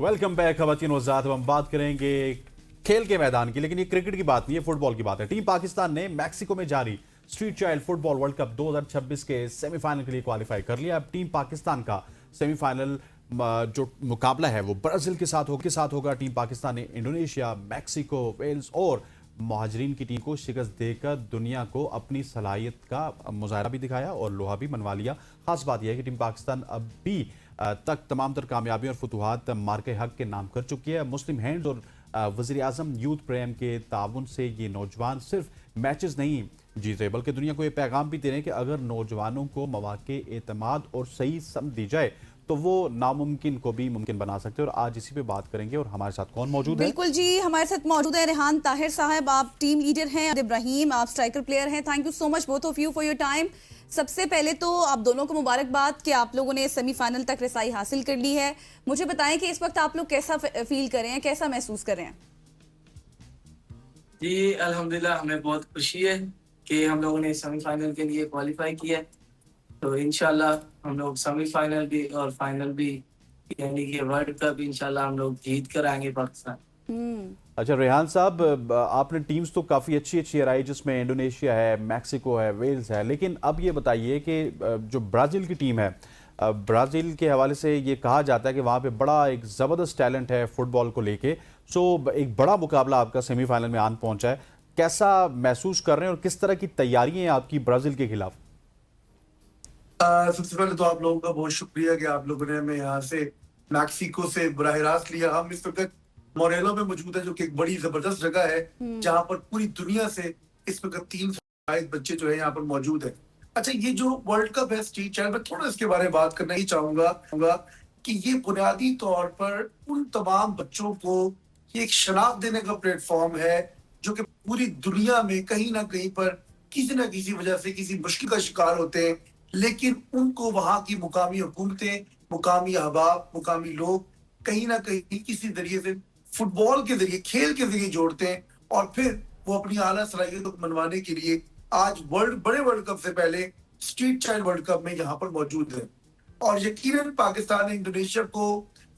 Welcome back खवातीन वज़ात। हम बात करेंगे खेल के मैदान की, लेकिन ये क्रिकेट की बात नहीं है, फुटबॉल की बात है। टीम पाकिस्तान ने मैक्सिको में जारी street child football world cup 2026 के सेमीफाइनल के लिए क्वालिफाई कर लिया। अब टीम पाकिस्तान का सेमीफाइनल जो मुकाबला है वो ब्राजील के साथ होगा। टीम पाकिस्तान ने इंडोनेशिया, मैक्सिको, वेल्स और महाजरीन की टीम को शिकस्त देकर दुनिया को अपनी सलाहियत का मुजाहरा भी दिखाया और लोहा भी मनवा लिया। खास बात यह है कि टीम पाकिस्तान अब भी तक तमाम तर कामयाबी और फतूहात मार्के हक के नाम कर चुकी है। मुस्लिम हैंड्स और वज़ीर आज़म यूथ प्रेम के ताउन से ये नौजवान सिर्फ मैचेस नहीं जीत रहे, बल्कि दुनिया को ये पैगाम भी दे रहे हैं कि अगर नौजवानों को मौके, एतमाद और सही समझ दी जाए तो वो नामुमकिन को भी मुमकिन बना सकते हैं। और आज इसी पे बात करेंगे। और हमारे साथ कौन मौजूद है? बिल्कुल जी, हमारे साथ मौजूद है रेहान ताहिर साहब। आप टीम लीडर हैं, इब्राहिम आप स्ट्राइकर प्लेयर हैं। Thank you so much both of you for your time. सबसे पहले तो आप दोनों को मुबारकबाद कि आप लोगों ने सेमीफाइनल तक रसाई हासिल कर ली है। मुझे बताएं कि इस वक्त आप लोग कैसा फील कर रहे हैं, कैसा महसूस कर रहे हैं? जी अल्हम्दुलिल्लाह, हमें बहुत खुशी है कि हम लोगों ने सेमीफाइनल के लिए क्वालिफाई किया है। तो इंशाल्लाह हम लोग सेमीफाइनल भी और फाइनल भी, यानी कि वर्ल्ड कप इंशाल्लाह हम लोग जीत कर आएंगे पाकिस्तान। अच्छा रेहान साहब, आपने टीम्स तो काफ़ी अच्छी अच्छी हराई, जिसमें इंडोनेशिया है, मैक्सिको है, वेल्स है, लेकिन अब ये बताइए कि जो ब्राज़ील की टीम है, ब्राज़ील के हवाले से ये कहा जाता है कि वहाँ पे बड़ा एक ज़बरदस्त टैलेंट है फुटबॉल को लेके। सो एक बड़ा मुकाबला आपका सेमीफाइनल में आन पहुँचा है, कैसा महसूस कर रहे हैं और किस तरह की तैयारियाँ हैं आपकी ब्राज़ील के खिलाफ? सबसे पहले तो आप लोगों का बहुत शुक्रिया कि आप लोगों ने हमें यहाँ से मैक्सिको से बराह रास्त लिया। हम इस वक्त मोरेलो में मौजूद है, जो कि एक बड़ी जबरदस्त जगह है, जहाँ पर पूरी दुनिया से इस वक्त 3 शायद बच्चे जो है यहाँ पर मौजूद है। अच्छा, ये जो वर्ल्ड कप है स्ट्रीट चाइल्ड, मैं थोड़ा इसके बारे में बात करना ही चाहूंगा कि ये बुनियादी तौर पर उन तमाम बच्चों को ये एक शनाख्त देने का प्लेटफॉर्म है, जो कि पूरी दुनिया में कहीं ना कहीं पर किसी ना किसी वजह से किसी मुश्किल का शिकार होते हैं, लेकिन उनको वहां की मुकामी हुकूमतें, मुकामी अहबाब, मुकामी लोग कहीं ना कहीं किसी जरिए से फुटबॉल के जरिए, खेल के जरिए जोड़ते हैं और फिर वो अपनी आला सलाहियतों को मनवाने के लिए आज बड़े वर्ल्ड कप से पहले स्ट्रीट चाइल्ड वर्ल्ड कप में यहाँ पर मौजूद है। और यकीनन पाकिस्तान ने इंडोनेशिया को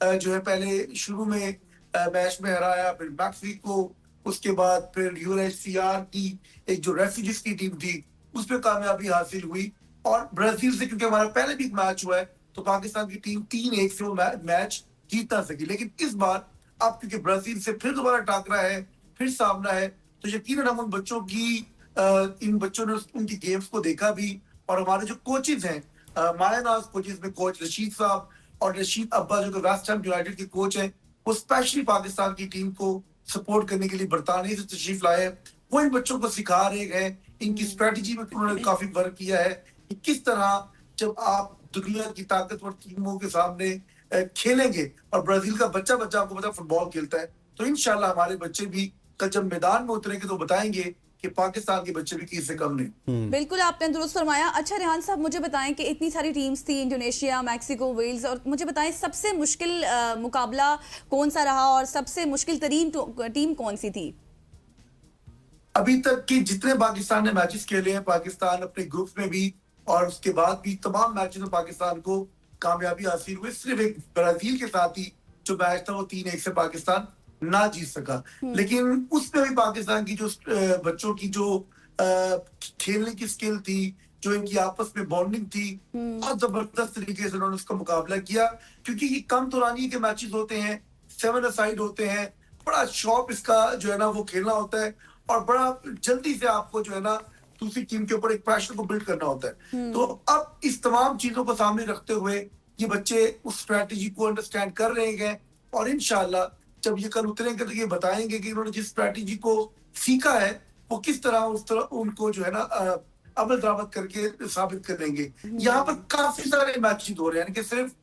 जो है पहले शुरू में मैच में हराया, फिर मैक्सिको, उसके बाद फिर यूएनएचसीआर की एक जो रेफ्यूजीज की टीम थी उस पर कामयाबी हासिल हुई। और ब्राजील से क्योंकि हमारा पहले भी मैच हुआ है, तो पाकिस्तान की टीम 3-1 से वो मैच जीत ना सकी। लेकिन इस बार अब क्योंकि ब्राजील से फिर दोबारा टाकरा है, फिर सामना है, तो यकीनन हम उन बच्चों की इन बच्चों ने उनकी गेम्स को देखा भी। और हमारे जो कोचेज हैं, मायानाज कोचेज में कोच रशीद साहब और रशीद अब्बा जो कि वेस्ट हैम यूनाइटेड के कोच हैं, वो स्पेशली पाकिस्तान की टीम को सपोर्ट करने के लिए बरतानिया से तशरीफ लाए हैं। वो इन बच्चों को सिखा रहे हैं, इनकी स्ट्रेटजी में उन्होंने काफी वर्क किया है कि किस तरह जब आप दुनिया की ताकतवर टीमों के सामने खेलेंगे, और ब्राजील का बच्चा आपको पता फुटबॉल खेलता है, तो इंशाल्लाह हमारे बच्चे भी कल जब मैदान में उतरेंगे तो बताएंगे कि पाकिस्तान के बच्चे भी किसी से कम नहीं। बिल्कुल आपने दुरुस्त फरमाया। अच्छा रेहान साहब, मुझे बताएं कि इतनी सारी टीम्स थी, इंडोनेशिया, मैक्सिको, वेल्स, और मुझे बताएं सबसे मुश्किल मुकाबला कौन सा रहा और सबसे मुश्किल तरीन टीम कौन सी थी? अभी तक की जितने पाकिस्तान ने मैचेस खेले हैं, पाकिस्तान अपने ग्रुप में भी और उसके बाद भी तमाम मैचेस में पाकिस्तान को कामयाबी हासिल हुई। सिर्फ एक ब्राजील के साथ ही जो मैच था वो 3-1 से पाकिस्तान ना जीत सका। लेकिन उसमें भी पाकिस्तान की जो बच्चों की जो खेलने की स्किल थी, जो इनकी आपस में बॉन्डिंग थी, बहुत जबरदस्त तरीके से उन्होंने उसका मुकाबला किया। क्योंकि ये कम तुरानी के मैचेस होते हैं, 7 अ साइड होते हैं, बड़ा शॉप इसका जो है ना वो खेलना होता है, और बड़ा जल्दी से आपको जो है ना दूसरी टीम के ऊपर एक प्रेशर को बिल्ड करना होता है। तो अब इस तमाम चीजों को सामने रखते हुए ये बच्चे उस स्ट्रेटेजी को अंडरस्टैंड कर रहे हैं, और इंशाल्लाह जब ये कल उतरेंगे तो ये बताएंगे कि उन्होंने जिस स्ट्रेटेजी को सीखा है वो किस तरह उस तरह उनको जो है ना अमल दरामद करके साबित कर देंगे। यहाँ पर काफी सारे मैचेस हो रहे हैं कि सिर्फ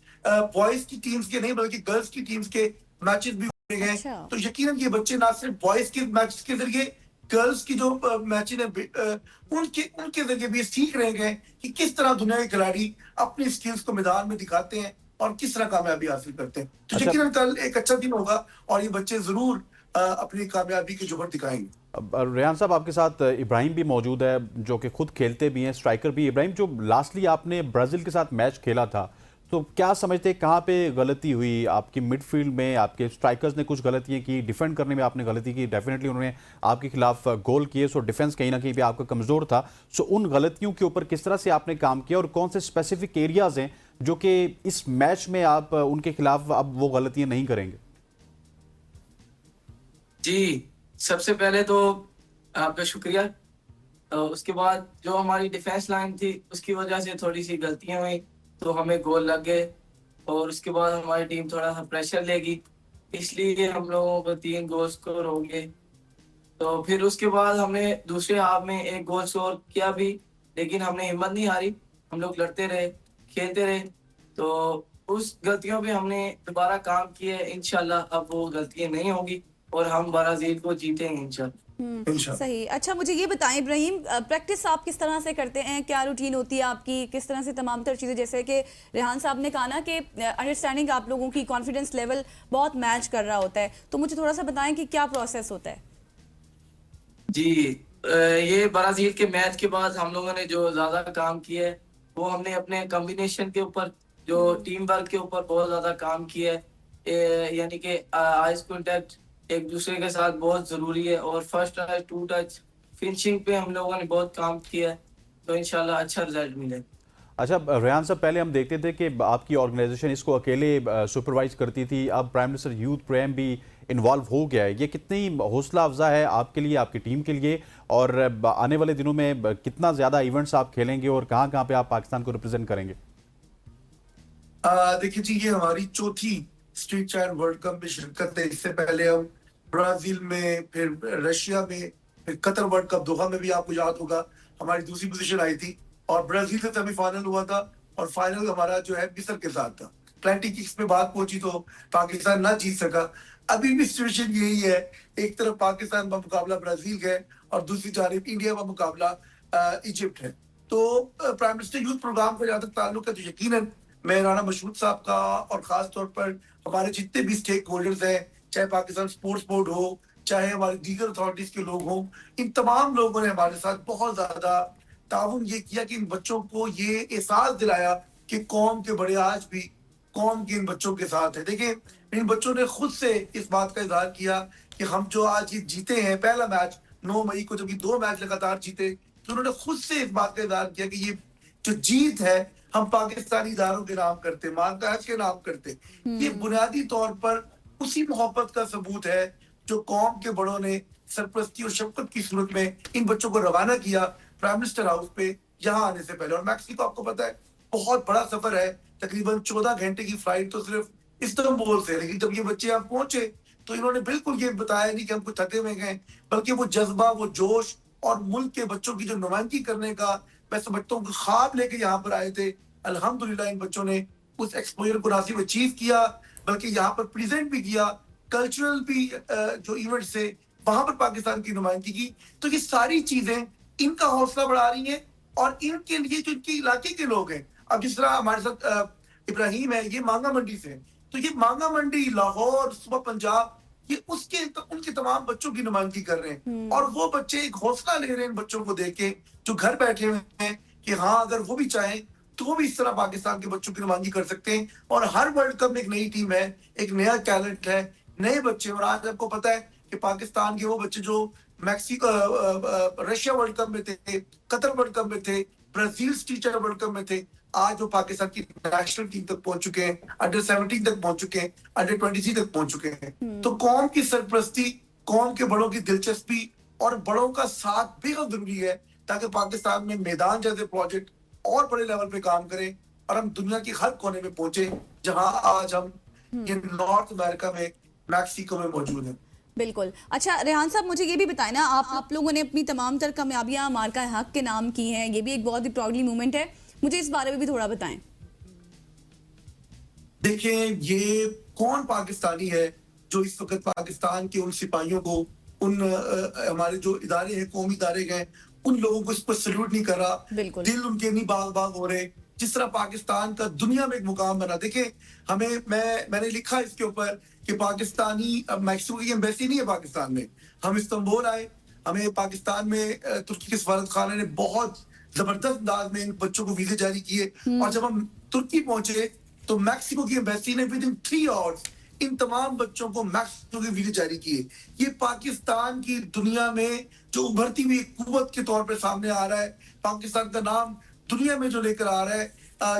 बॉयज की टीम्स के नहीं बल्कि गर्ल्स की टीम्स के मैचेस भी हो रहे हैं। तो यकीनन ये बच्चे ना सिर्फ बॉयज के मैचेस के जरिए, गर्ल्स की जो मैचेस है उनके जरिए भी सीख रहे हैं कि किस तरह दुनिया के खिलाड़ी अपनी स्किल्स को मैदान में दिखाते हैं और किस तरह कामयाबी हासिल करते हैं। तो यकीनन कल एक अच्छा दिन होगा और ये बच्चे जरूर अपनी कामयाबी की जुहर दिखाएंगे। रेहान साहब, आपके साथ इब्राहिम भी मौजूद है जो कि खुद खेलते भी हैं, स्ट्राइकर भी। इब्राहिम, जो लास्टली आपने ब्राजील के साथ मैच खेला था, तो क्या समझते हैं कहाँ पे गलती हुई आपकी मिडफील्ड में? आपके स्ट्राइकर्स ने कुछ गलतियां की, डिफेंड करने में आपने गलती की, डेफिनेटली उन्होंने आपके खिलाफ गोल किए, सो डिफेंस कहीं ना कहीं पे आपका कमजोर था। सो उन गलतियों के ऊपर किस तरह से आपने काम किया और कौन से स्पेसिफिक एरियाज हैं जो कि इस मैच में आप उनके खिलाफ अब वो गलतियां नहीं करेंगे? जी, सबसे पहले तो आपका शुक्रिया। उसके बाद जो हमारी डिफेंस लाइन थी उसकी वजह से थोड़ी सी गलतियां हुई तो हमें गोल लग गए, और उसके बाद हमारी टीम थोड़ा सा प्रेशर लेगी, इसलिए हम लोगों को 3 गोल स्कोर हो गए। तो फिर उसके बाद हमने दूसरे हाफ में 1 गोल स्कोर किया भी, लेकिन हमने हिम्मत नहीं हारी, हम लोग लड़ते रहे, खेलते रहे। तो उस गलतियों पे हमने दोबारा काम किया है, इंशाल्लाह अब वो गलतियां नहीं होगी और हम ब्राजील को जीतेंगे इंशाल्लाह। सही। अच्छा, मुझे ये बताएं इब्राहिम, प्रैक्टिस आप किस तरह से करते हैं? क्या रूटीन होती है आपकी? किस तरह से तमाम तर चीज़ें, जैसे कि रेहान साहब ने कहा ना कि अंडरस्टैंडिंग आप लोगों की कॉन्फिडेंस लेवल बहुत मैच कर रहा होता है, तो मुझे थोड़ा सा बताएं कि क्या प्रोसेस होता है? जी, ये ब्राजील के मैच के बाद हम लोगों ने जो ज्यादा काम किया है वो हमने अपने कॉम्बिनेशन के ऊपर, जो टीम वर्क के ऊपर बहुत ज्यादा काम किया है। यानी कि आइज कांटेक्ट एक दूसरे के साथ बहुत जरूरी है, और फर्स्ट टच, 2 टच, फिनिशिंग पे हम लोगों ने बहुत काम किया है, तो इंशाल्लाह अच्छा रिजल्ट मिले। अच्छा रेहान साहब, पहले हम देखते थे कि आपकी ऑर्गेनाइजेशन इसको अकेले सुपरवाइज करती थी, अब प्राइम मिनिस्टर यूथ प्रोग्राम भी इन्वॉल्व हो गया है। ये कितनी हौसला अफजा है आपके लिए, आपकी टीम के लिए, और आने वाले दिनों में कितना ज़्यादा इवेंट्स आप खेलेंगे और कहाँ कहाँ पे आप पाकिस्तान को रिप्रेजेंट करेंगे? देखिए जी, ये हमारी चौथी स्ट्रीट चाइल्ड वर्ल्ड कप में शिरकत है। इससे पहले हम ब्राजील में, फिर रशिया में, फिर कतर वर्ल्ड कप दोहा में भी आपको याद होगा हमारी दूसरी पोजीशन आई थी, और ब्राजील से सेमीफाइनल हुआ था, और फाइनल हमारा जो है मिस्र के साथ था। पेनल्टी किक्स में बात पहुंची तो पाकिस्तान ना जीत सका। अभी भी सिचुएशन यही है, एक तरफ पाकिस्तान का मुकाबला ब्राजील है और दूसरी जानब इंडिया का मुकाबला इजिप्ट है। तो प्राइम मिनिस्टर यूथ प्रोग्राम का जहां तक ताल्लुक है, तो यकीनन मैं राना मशहूद साहब का और खास तौर पर हमारे जितने भी स्टेक होल्डर्स हैं, चाहे पाकिस्तान स्पोर्ट्स बोर्ड हो, चाहे हमारे दीगर अथॉरिटीज के लोग हों, इन तमाम लोगों ने हमारे साथ बहुत ज्यादा ताउन ये किया कि इन बच्चों को ये एहसास दिलाया कि कौम के बड़े आज भी कौम के इन बच्चों के साथ है। देखिए, इन बच्चों ने खुद से इस बात का इजहार किया कि हम जो आज ये जीते हैं, पहला मैच 9 मई को जब ये 2 मैच लगातार जीते, तो उन्होंने खुद से इस बात का इजहार किया कि ये जो जीत है हम पाकिस्तानी इदारों के नाम करते, मानताज के नाम करते। ये बुनियादी तौर पर उसी मोहब्बत का सबूत है जो कौम के बड़ों ने सरपरस्ती और शफकत की सूरत में इन बच्चों को रवाना किया प्राइम मिनिस्टर हाउस पे यहाँ आने से पहले। और मैक्सिको आपको पता है बहुत बड़ा सफर है, तकरीबन 14 घंटे की फ्लाइट तो सिर्फ इस्तांबुल से। लेकिन जब ये बच्चे यहाँ पहुंचे तो इन्होंने बिल्कुल ये बताया नहीं कि हम कुछ थके हुए गए, बल्कि वो जज्बा, वो जोश और मुल्क के बच्चों की जो नुमाइंदगी करने का मैं समझता हूँ ख्वाब लेके यहाँ पर आए थे। अल्हम्दुलिल्लाह इन बच्चों ने उस एक्सपोजर को ना सिर्फ अचीव किया बल्कि यहाँ पर प्रेजेंट भी किया, कल्चरल भी जो इवेंट से वहां पर पाकिस्तान की नुमाइंदगी की। तो ये सारी चीजें इनका हौसला बढ़ा रही हैं, और इनके लिए जो इनके इलाके के लोग हैं, अब जिस तरह हमारे साथ इब्राहिम है, ये मांगा मंडी से, तो ये मांगा मंडी, लाहौर, सुबह पंजाब, ये उसके उनके तमाम बच्चों की नुमाइंदगी कर रहे हैं। और वो बच्चे एक हौसला ले रहे हैं इन बच्चों को देख के जो घर बैठे हुए हैं कि हाँ, अगर वो भी चाहें तो वो भी इस तरह पाकिस्तान के बच्चों की नुमाइंदगी कर सकते हैं। और हर वर्ल्ड कप में एक नई टीम है, एक नया टैलेंट है, नए बच्चे। और आज आपको पता है कि पाकिस्तान के वो बच्चे जो मैक्सिको रशिया वर्ल्ड कप में थे, कतर वर्ल्ड कप में थे, ब्राजील टीचर वर्ल्ड कप में थे, आज वो पाकिस्तान की नेशनल टीम तक पहुंच चुके हैं, अंडर 17 तक पहुंच चुके हैं, अंडर 23 तक पहुंच चुके हैं। तो कौम की सरपरस्ती, कौम के बड़ों की दिलचस्पी और बड़ों का साथ बेहद जरूरी है, ताकि पाकिस्तान में मैदान जैसे प्रोजेक्ट और बड़े लेवल पे काम करें और हम दुनिया के हर कोने में पहुंचे, जहां आज हम ये नॉर्थ अमेरिका में मैक्सिको में मौजूद हैं। बिल्कुल। अच्छा रेहान साहब, मुझे ये भी बताएं ना, आप लोगों ने अपनी तमाम तर कामयाबियां मार्का हक के नाम की हैं, ये भी एक बहुत ही प्राउडली मूवमेंट है, मुझे इस बारे में भी थोड़ा बताएं। देखिए, ये कौन पाकिस्तानी है जो इस वक्त पाकिस्तान के उन सिपाहियों को, उन हमारे जो इदारे हैं, कौमी इदारे हैं, उन लोगों को इस पर सल्यूट नहीं कर रहा, दिल उनके नहीं बाग बाग हो रहे, जिस तरह पाकिस्तान का दुनिया में एक मुकाम बना। देखिए, मैंने लिखा इसके ऊपर कि पाकिस्तानी, अब मैक्सिको की एम्बेसी नहीं है पाकिस्तान में, हम इस्तांबुल आए, हमें पाकिस्तान में तुर्की के सफारत खाना ने बहुत जबरदस्त अंदाज में इन बच्चों को वीजे जारी किए, और जब हम तुर्की पहुंचे तो मैक्सिको की एम्बेसी ने विद इन 3 आवर्स इन तमाम बच्चों को मैक्सिको के वीजे जारी किए। ये पाकिस्तान की दुनिया में जो उभरती हुई कुव्वत के तौर पर सामने आ रहा है, पाकिस्तान का नाम दुनिया में जो लेकर आ रहा है,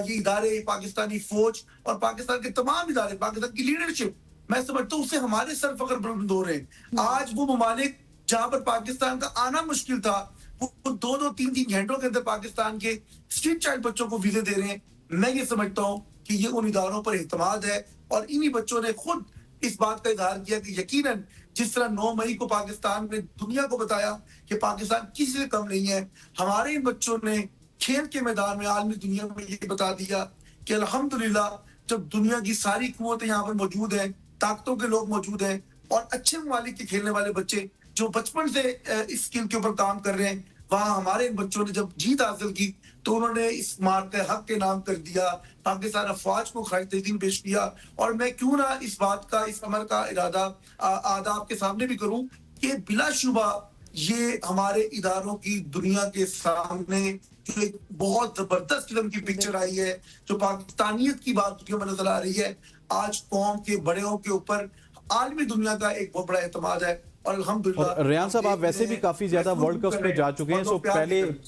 ये इदारे, पाकिस्तानी फौज और पाकिस्तान के तमाम इदारे, पाकिस्तान की लीडरशिप, मैं समझता हूँ उससे हमारे सर फख्र बुलंद हो रहे हैं। आज वो ममालिक जहां पर पाकिस्तान का आना मुश्किल था, वो 2-3 घंटों के अंदर पाकिस्तान के स्ट्रीट चाइल्ड बच्चों को वीजे दे रहे हैं। मैं ये समझता हूँ कि ये उन इदारों पर एतमाद है और इन्हीं बच्चों ने खुद इस बात का इजहार किया कि यकीनन जिस तरह 9 मई को पाकिस्तान ने दुनिया को बताया कि पाकिस्तान किसी से कम नहीं है, हमारे इन बच्चों ने खेल के मैदान में आलमी दुनिया में ये बता दिया कि अल्हम्दुलिल्लाह जब दुनिया की सारी कुव्वतें यहाँ पर मौजूद हैं, ताकतों के लोग मौजूद हैं और अच्छे ममालिक के खेलने वाले बच्चे जो बचपन से इस स्किल के ऊपर काम कर रहे हैं, वहां हमारे इन बच्चों ने जब जीत हासिल की तो उन्होंने इस मार्क हक के नाम कर दिया, पाकिस्तान अफवाज को खराज तहसीन पेश किया। और मैं क्यों ना इस बात का, इस अमल का इरादा आदा आपके सामने भी करूं कि बिलाशुबा ये हमारे इदारों की दुनिया के सामने जो एक बहुत जबरदस्त किस्म की पिक्चर आई है, जो पाकिस्तानियत की बात दुनिया में नजर आ रही है, आज कौम के बड़ों के ऊपर आलमी दुनिया का एक बहुत बड़ा एतमाद है। और अल्हम्दुलिल्लाह रेहान साहब, आप वैसे भी काफी ज्यादा वर्ल्ड कप में जा चुके हैं, तो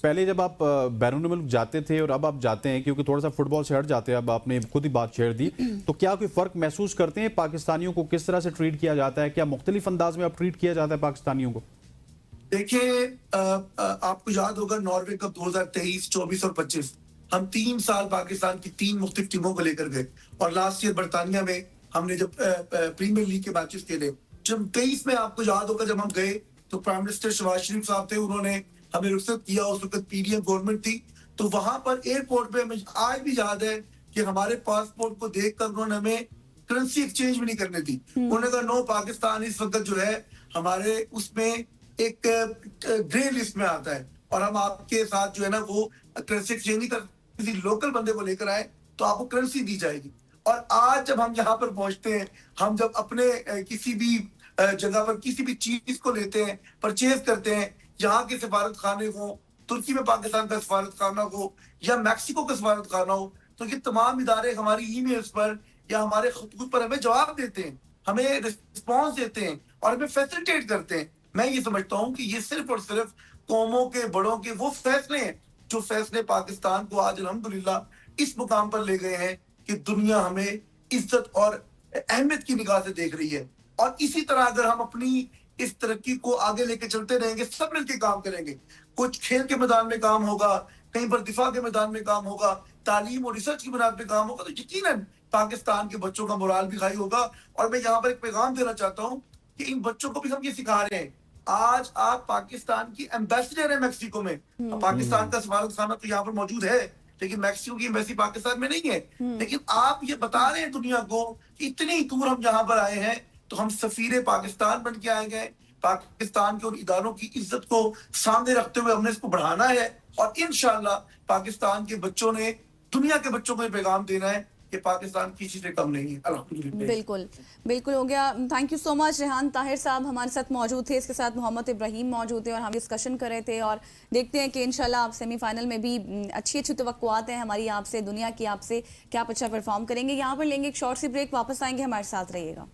पहले जब आप बैरून मुल्क जाते थे और अब आप जाते हैं, क्योंकि थोड़ा सा फुटबॉल से हट जाते हैं, अब आपने खुद ही बात छेड़ दी, तो क्या कोई फर्क महसूस करते हैं? पाकिस्तानियों को किस तरह से ट्रीट किया जाता है? क्या मुख्तलिफ अंदाज में अब ट्रीट किया जाता है पाकिस्तानियों को? देखिए, आपको याद होगा नॉर्वे कप 2023, 24 और 25 हम 3 साल पाकिस्तान की 3 मुख्तलिफ टीमों को लेकर गए और लास्ट ईयर बरतानिया में हमने जब प्रीमियर लीग के मैचेस खेले, जब 23 में आपको याद होगा जब हम गए तो प्राइम मिनिस्टर शहबाज शरीफ साहब थे, उन्होंने हमें रुखसत किया। उस वक्त पीडीएम गवर्नमेंट थी, तो वहां पर एयरपोर्ट पे हमें आज भी याद है कि हमारे पासपोर्ट को देखकर उन्होंने हमें करेंसी एक्सचेंज भी नहीं करने दी। उन्होंने कहा नो, पाकिस्तान इस वक्त जो है हमारे उसमें एक ग्रे लिस्ट में आता है और हम आपके साथ जो है ना वो करेंसी एक्सचेंज नहीं कर, किसी लोकल बंदे को लेकर आए तो आपको करेंसी दी जाएगी। और आज जब हम यहाँ पर पहुंचते हैं, हम जब अपने किसी भी जगह पर किसी भी चीज को लेते हैं, परचेज करते हैं, यहाँ के सफारत खाने हो, तुर्की में पाकिस्तान का सफारत खाना हो या मैक्सिको का सफारत खाना हो, तो ये तमाम इदारे हमारी ईमेल्स पर या हमारे खतूत पर हमें जवाब देते हैं, हमें रिस्पॉन्स देते हैं और हमें फैसिलिटेट करते हैं। मैं ये समझता हूँ कि ये सिर्फ और सिर्फ कौमों के बड़ों के वो फैसले हैं जो फैसले पाकिस्तान को आज अल्हम्दुलिल्लाह इस मुकाम पर ले गए हैं कि दुनिया हमें इज्जत और अहमियत की निगाह से देख रही है। और इसी तरह अगर हम अपनी इस तरक्की को आगे लेके चलते रहेंगे, सब मिलकर काम करेंगे, कुछ खेल के मैदान में काम होगा, कहीं पर दिफा के मैदान में काम होगा, तालीम और रिसर्च की बुनियाद पे काम होगा, तो यकीनन पाकिस्तान के बच्चों का मोराल भी हाई होगा। और मैं यहाँ पर एक पैगाम देना चाहता हूँ कि इन बच्चों को भी हम ये सिखा रहे हैं। आज आप पाकिस्तान की एम्बेसडर है मैक्सिको में, पाकिस्तान का सफारत खाना तो यहाँ पर मौजूद है, लेकिन मैक्सिको की एम्बेसी पाकिस्तान में नहीं है। लेकिन आप ये बता रहे हैं दुनिया को कि इतनी दूर हम यहाँ पर आए हैं, तो हम सफीरे पाकिस्तान बन के आए गए। पाकिस्तान के उन इदारों की इज्जत को सामने रखते हुए हमने इसको बढ़ाना है और इंशाल्लाह पाकिस्तान के बच्चों ने दुनिया के बच्चों को ये पैगाम देना है कि पाकिस्तान किसी से कम नहीं है। अल्हम्दुलिल्लाह। बिल्कुल बिल्कुल हो गया। Thank you so much. Rehan Tahir साहब हमारे साथ मौजूद थे, इसके साथ मोहम्मद इब्राहिम मौजूद थे और हम डिस्कशन कर रहे थे और देखते हैं कि इंशाल्लाह आप सेमीफाइनल में भी अच्छी तवक्कुआत हैं हमारी आपसे, दुनिया की आपसे, क्या आप अच्छा परफॉर्म करेंगे। यहाँ पर लेंगे एक शॉर्ट सी ब्रेक, वापस आएंगे, हमारे साथ रहिएगा।